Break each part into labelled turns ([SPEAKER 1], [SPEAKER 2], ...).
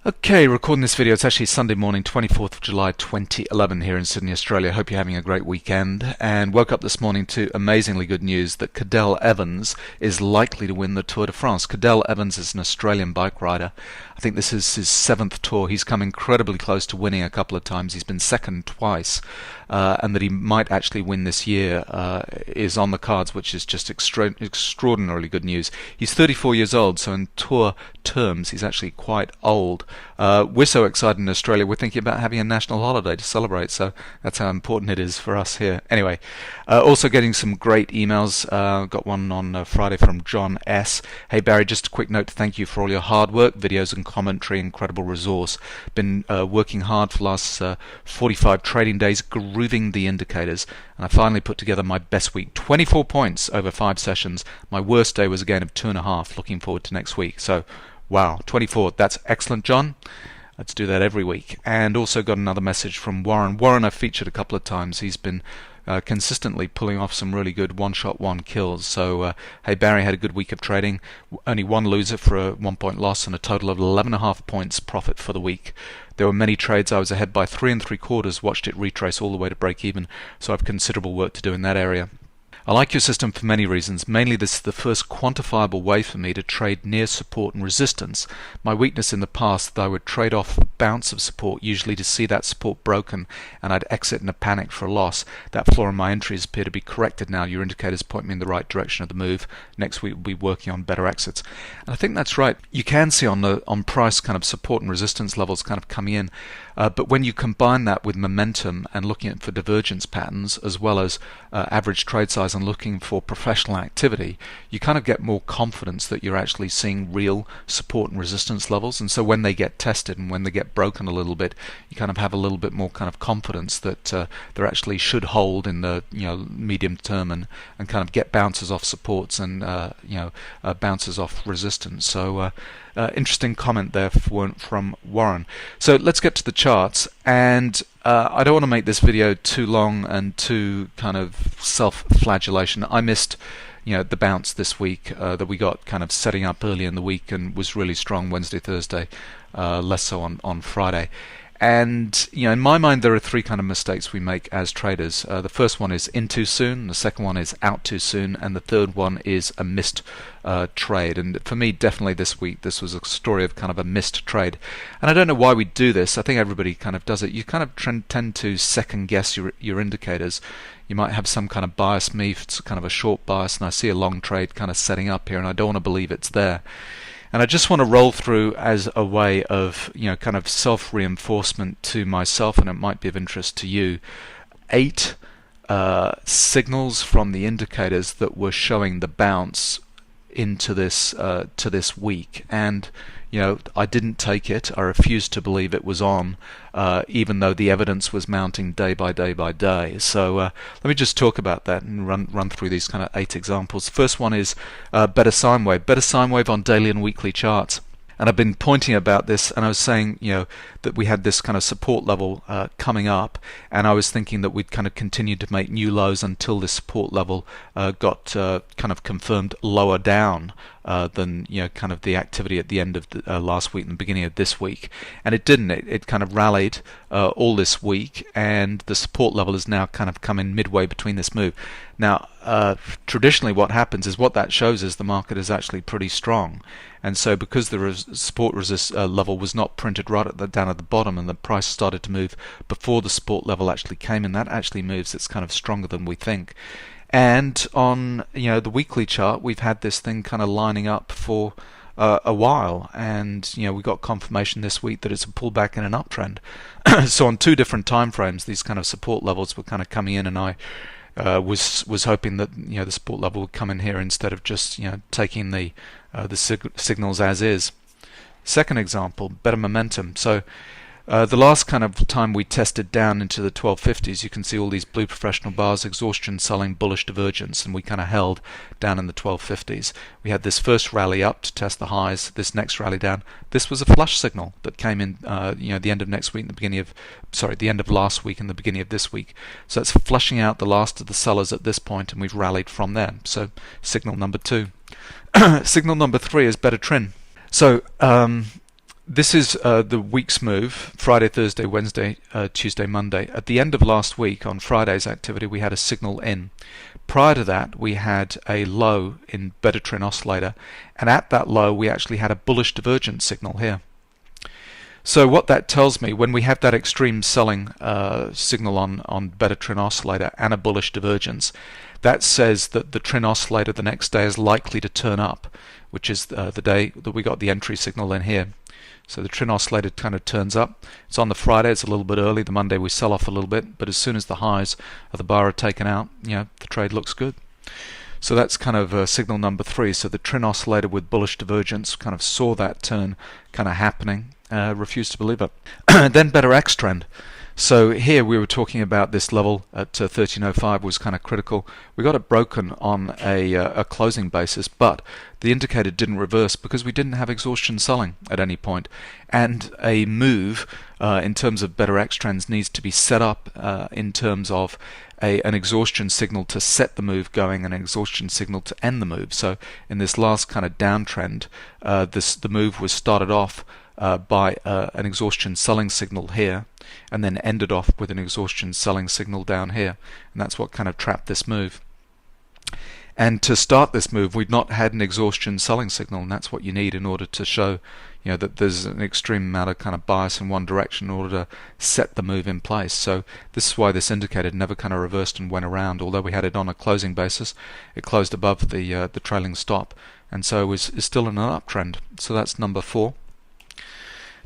[SPEAKER 1] Okay, recording this video. It's actually Sunday morning, 24th of July 2011 here in Sydney, Australia. Hope you're having a great weekend. And woke up this morning to amazingly good news that Cadel Evans is likely to win the Tour de France. Cadel Evans is an Australian bike rider. I think this is his 7th tour. He's come incredibly close to winning a couple of times. He's been second twice. And that he might actually win this year is on the cards, which is just extraordinarily good news. He's 34 years old, so in tour terms, he's actually quite old. We're so excited in Australia, we're thinking about having a national holiday to celebrate, so that's how important it is for us here. Anyway, also getting some great emails. Got one on Friday from John S. Hey Barry, just a quick note to thank you for all your hard work, videos and commentary, incredible resource. Been working hard for the last 45 trading days, grooving the indicators, and I finally put together my best week. 24 points over 5 sessions. My worst day was a gain of 2.5. Looking forward to next week. So wow, 24. That's excellent, John. Let's do that every week. And also got another message from Warren. Warren I've featured a couple of times. He's been consistently pulling off some really good one-shot, one-kills. So, hey, Barry, had a good week of trading. Only one loser for a 1-point loss and a total of 11.5 points profit for the week. There were many trades I was ahead by 3 3/4, watched it retrace all the way to break even, so I have considerable work to do in that area. I like your system for many reasons. Mainly this is the first quantifiable way for me to trade near support and resistance. My weakness in the past that I would trade off a bounce of support, usually to see that support broken, and I'd exit in a panic for a loss. That flaw in my entries appear to be corrected now. Your indicators point me in the right direction of the move. Next week we'll be working on better exits. And I think that's right. You can see on price kind of support and resistance levels kind of coming in. But when you combine that with momentum and looking at for divergence patterns as well as average trade size and looking for professional activity, you kind of get more confidence that you're actually seeing real support and resistance levels. And so when they get tested and when they get broken a little bit, you kind of have a little bit more kind of confidence that they actually should hold in the medium term and kind of get bounces off supports and bounces off resistance. So interesting comment there from Warren. So let's get to the charts, and I don't want to make this video too long and too kind of self-flagellation. I missed the bounce this week that we got kind of setting up early in the week and was really strong Wednesday, Thursday, less so on Friday. And in my mind, there are 3 kind of mistakes we make as traders. The first one is in too soon, the second one is out too soon, and the third one is a missed trade. And for me, definitely this week, this was a story of kind of a missed trade. And I don't know why we do this. I think everybody kind of does it. You kind of tend to second guess your indicators. You might have some kind of bias. Me, it's kind of a short bias, and I see a long trade kind of setting up here, and I don't want to believe it's there. And I just want to roll through as a way of, kind of self-reinforcement to myself, and it might be of interest to you, 8 signals from the indicators that were showing the bounce into this week. And I didn't take it. I refused to believe it was on, even though the evidence was mounting day by day by day. So let me just talk about that and run through these kind of 8 examples. First one is better sine wave. Better sine wave on daily and weekly charts. And I've been pointing about this, and I was saying, that we had this kind of support level coming up, and I was thinking that we'd kind of continue to make new lows until this support level got kind of confirmed lower down than kind of the activity at the end of the, last week and the beginning of this week. And it didn't. It kind of rallied all this week, and the support level is now kind of come in midway between this move. Now, traditionally what happens is what that shows is the market is actually pretty strong. And so because the support resist level was not printed right down at the bottom, and the price started to move before the support level actually came in, that actually moves it's kind of stronger than we think. And on the weekly chart, we've had this thing kind of lining up for a while, and we got confirmation this week that it's a pullback in an uptrend. So on 2 different time frames, these kind of support levels were kind of coming in, and I was hoping that the support level would come in here instead of just taking the signals as is. Second example, better momentum. So the last kind of time we tested down into the 1250s, you can see all these blue professional bars, exhaustion, selling, bullish divergence, and we kind of held down in the 1250s. We had this first rally up to test the highs, this next rally down. This was a flush signal that came in the end of next week and the end of last week and the beginning of this week. So it's flushing out the last of the sellers at this point, and we've rallied from there. So signal number 2. Signal number 3 is better trend. So This is the week's move: Friday, Thursday, Wednesday, Tuesday, Monday. At the end of last week, on Friday's activity, we had a signal in. Prior to that, we had a low in beta trend oscillator, and at that low we actually had a bullish divergence signal here. So what that tells me, when we have that extreme selling signal on beta trend oscillator and a bullish divergence, that says that the trend oscillator the next day is likely to turn up, which is the day that we got the entry signal in here. So the trend oscillator kind of turns up. It's on the Friday, it's a little bit early. The Monday we sell off a little bit, but as soon as the highs of the bar are taken out, the trade looks good. So that's kind of signal number 3. So the trend oscillator with bullish divergence kind of saw that turn kind of happening, refused to believe it. Then better X trend. So here we were talking about this level at 1305 was kind of critical. We got it broken on a closing basis, but the indicator didn't reverse because we didn't have exhaustion selling at any point. And a move in terms of better X trends needs to be set up in terms of an exhaustion signal to set the move going, and an exhaustion signal to end the move. So in this last kind of downtrend, the move was started off by an exhaustion selling signal here, and then ended off with an exhaustion selling signal down here, and that's what kind of trapped this move. And to start this move, we'd not had an exhaustion selling signal, and that's what you need in order to show that there's an extreme amount of kind of bias in one direction in order to set the move in place. So this is why this indicator never kind of reversed and went around. Although we had it on a closing basis, it closed above the trailing stop, and so is still in an uptrend. So that's number 4.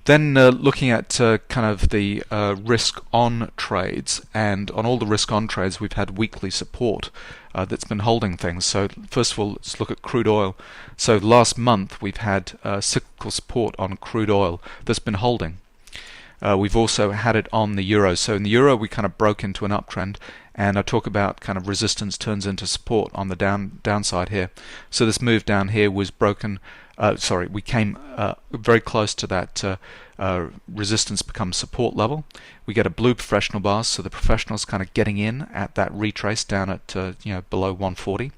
[SPEAKER 1] Then looking at kind of the risk-on trades, and on all the risk-on trades we've had weekly support that's been holding things. So first of all, let's look at crude oil. So last month we've had cyclical support on crude oil that's been holding. We've also had it on the euro. So in the euro we kind of broke into an uptrend, and I talk about kind of resistance turns into support on the downside here. So this move down here was broken. We came very close to that resistance becomes support level. We get a blue professional bar, so the professional's kind of getting in at that retrace down at below 140, and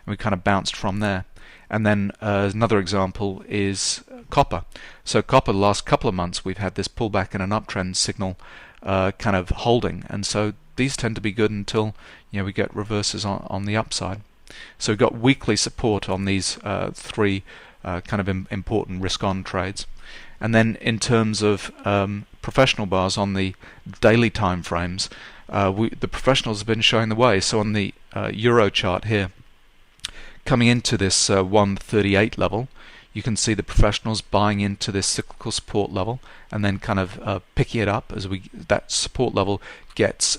[SPEAKER 1] we kind of bounced from there. And then another example is copper. So copper, the last couple of months we've had this pullback in an uptrend signal kind of holding, and so these tend to be good until we get reverses on the upside. So we've got weekly support on these 3 kind of important risk-on trades. And then in terms of professional bars on the daily time frames, the professionals have been showing the way. So on the euro chart here, coming into this 138 level, you can see the professionals buying into this cyclical support level and then kind of picking it up as that support level gets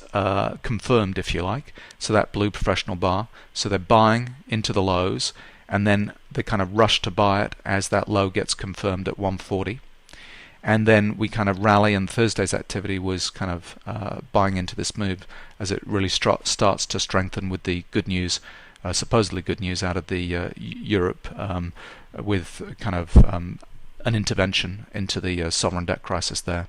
[SPEAKER 1] confirmed, if you like. So that blue professional bar, so they're buying into the lows, and then they kind of rush to buy it as that low gets confirmed at 140. And then we kind of rally, and Thursday's activity was kind of buying into this move as it really starts to strengthen with the good news, supposedly good news out of the Europe, with kind of an intervention into the sovereign debt crisis there.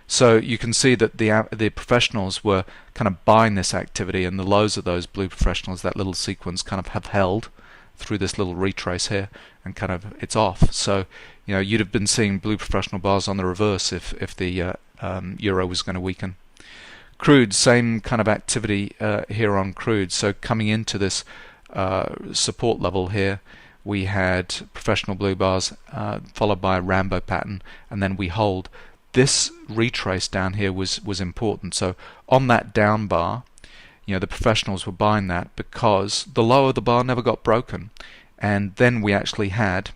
[SPEAKER 1] So you can see that the professionals were kind of buying this activity, and the lows of those blue professionals, that little sequence, kind of have held through this little retrace here, and kind of it's off. So you'd have been seeing blue professional bars on the reverse if the euro was going to weaken. Crude, same kind of activity here on crude. So coming into this support level here, we had professional blue bars followed by a Rambo pattern, and then we hold. This retrace down here was important. So on that down bar, the professionals were buying that because the low of the bar never got broken. And then we actually had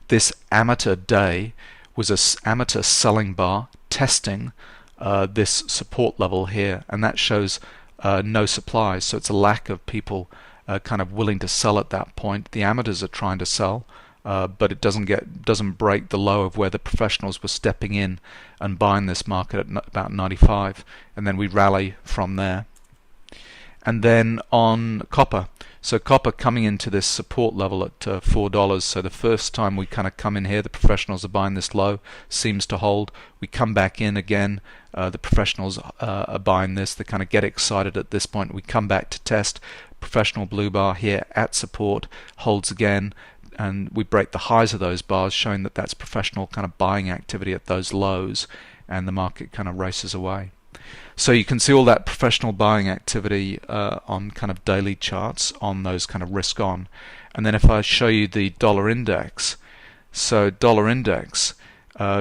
[SPEAKER 1] this amateur day, was an amateur selling bar testing this support level here, and that shows no supply. So it's a lack of people kind of willing to sell at that point. The amateurs are trying to sell, but it doesn't break the low of where the professionals were stepping in and buying this market at about 95, and then we rally from there. And then on copper, so copper coming into this support level at $4. So the first time we kind of come in here, the professionals are buying this low, seems to hold. We come back in again, the professionals are buying this. They kind of get excited at this point. We come back to test. Professional blue bar here at support, holds again, and we break the highs of those bars, showing that that's professional kind of buying activity at those lows, and the market kind of races away. So you can see all that professional buying activity on kind of daily charts on those kind of risk on. And then if I show you the dollar index, so dollar index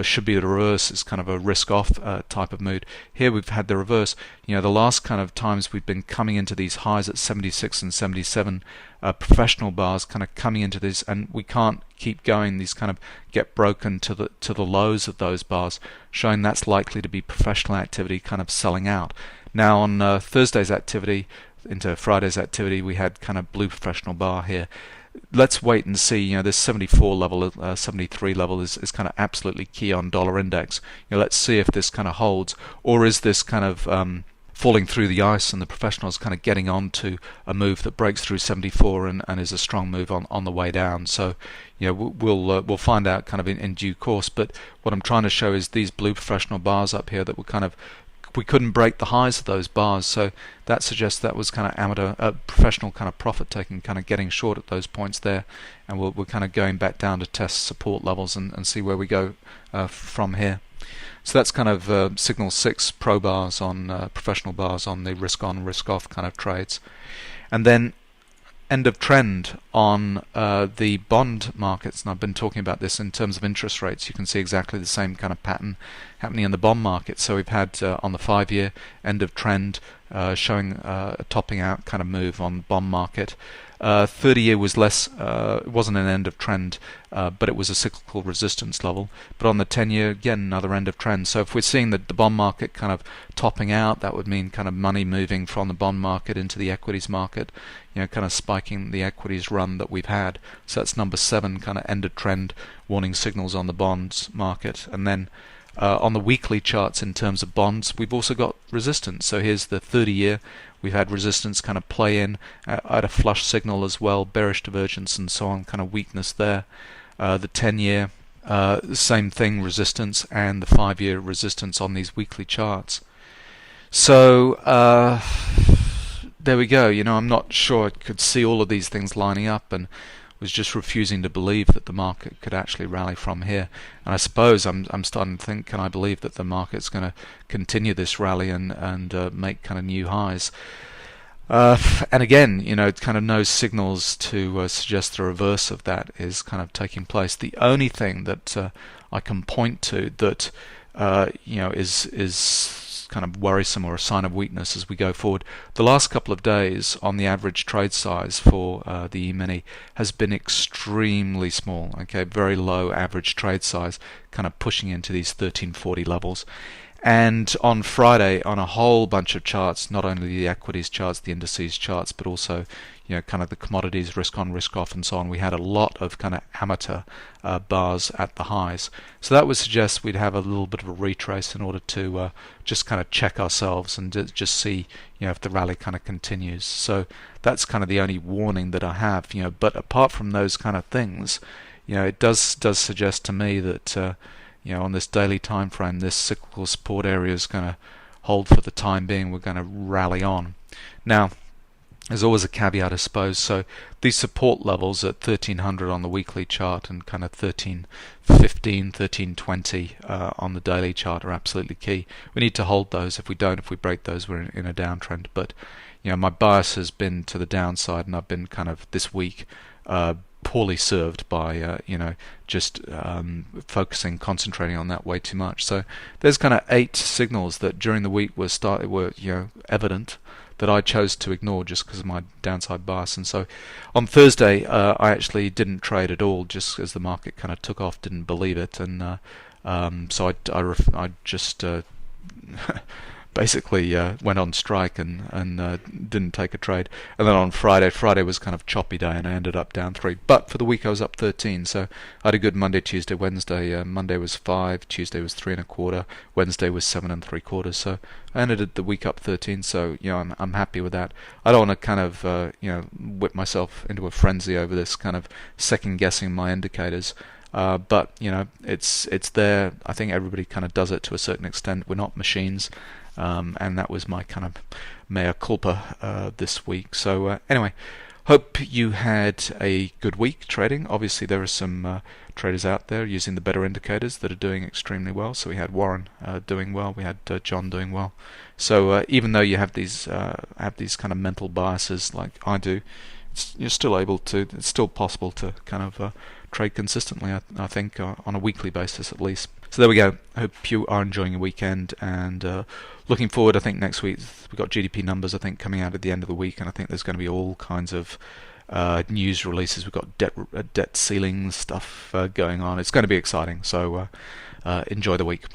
[SPEAKER 1] should be the reverse. It's kind of a risk off type of mood. Here we've had the reverse. The last kind of times we've been coming into these highs at 76 and 77 professional bars, kind of coming into this, and we can't keep going. These kind of get broken to the lows of those bars, showing that's likely to be professional activity kind of selling out. Now on Thursday's activity into Friday's activity, we had kind of blue professional bar here. Let's wait and see. This 74 level, 73 level is kind of absolutely key on dollar index. Let's see if this kind of holds, or is this kind of falling through the ice and the professionals kind of getting on to a move that breaks through 74 and is a strong move on the way down. So we'll find out kind of in due course. But what I'm trying to show is these blue professional bars up here that were kind of, we couldn't break the highs of those bars, so that suggests that was kind of amateur, professional kind of profit taking, kind of getting short at those points there, and we're kind of going back down to test support levels and see where we go from here. So that's kind of signal 6 pro bars on professional bars on the risk on, risk off kind of trades. And then end of trend on the bond markets, and I've been talking about this in terms of interest rates. You can see exactly the same kind of pattern happening in the bond market. So we've had on the 5-year end of trend showing a topping out kind of move on the bond market. 30-year was less, it wasn't an end of trend, but it was a cyclical resistance level. But on the 10-year, again, another end of trend. So if we're seeing the bond market kind of topping out, that would mean kind of money moving from the bond market into the equities market, kind of spiking the equities run that we've had. So that's number 7, kind of end of trend warning signals on the bonds market. And then on the weekly charts in terms of bonds, we've also got resistance. So here's the 30-year. We've had resistance kind of play in at a flush signal as well, bearish divergence and so on, kind of weakness there. The 10-year, same thing, resistance, and the 5-year resistance on these weekly charts. So there we go. I'm not sure I could see all of these things lining up, and was just refusing to believe that the market could actually rally from here. And I suppose I'm starting to think, can I believe that the market's going to continue this rally and make kind of new highs? And again, kind of no signals to suggest the reverse of that is kind of taking place. The only thing that I can point to that is kind of worrisome or a sign of weakness as we go forward. The last couple of days on the average trade size for the E-mini has been extremely small. Okay, very low average trade size, kind of pushing into these 1340 levels. And on Friday, on a whole bunch of charts, not only the equities charts, the indices charts, but also kind of the commodities, risk on, risk off, and so on, we had a lot of kind of amateur bars at the highs. So that would suggest we'd have a little bit of a retrace in order to just kind of check ourselves and just see if the rally kind of continues. So that's kind of the only warning that I have. But apart from those kind of things, it does suggest to me that on this daily time frame, this cyclical support area is going to hold for the time being. We're going to rally on. Now, there's always a caveat, I suppose. So these support levels at 1300 on the weekly chart and kind of 1315, 1320 on the daily chart are absolutely key. We need to hold those. If we break those, we're in a downtrend. But my bias has been to the downside, and I've been kind of this week poorly served by just concentrating on that way too much. So there's kind of 8 signals that during the week were evident that I chose to ignore just because of my downside bias. And so on Thursday I actually didn't trade at all, just as the market kind of took off, didn't believe it, and so I just basically went on strike and didn't take a trade. And then on Friday was kind of choppy day, and I ended up down 3. But for the week I was up 13, so I had a good Monday, Tuesday, Wednesday. Monday was 5, Tuesday was 3 1/4, Wednesday was 7 3/4. So I ended the week up 13. So I'm happy with that. I don't want to kind of whip myself into a frenzy over this, kind of second guessing my indicators. But it's there. I think everybody kind of does it to a certain extent. We're not machines. And that was my kind of mea culpa this week. So anyway, Hope you had a good week trading. Obviously, there are some traders out there using the better indicators that are doing extremely well. So we had Warren doing well, we had John doing well. So even though you have these kind of mental biases like I do, you're still able to. It's still possible to kind of trade consistently. I think on a weekly basis at least. So there we go. Hope you are enjoying your weekend and looking forward. I think next week we've got GDP numbers. I think coming out at the end of the week, and I think there's going to be all kinds of news releases. We've got debt ceiling stuff going on. It's going to be exciting. So enjoy the week.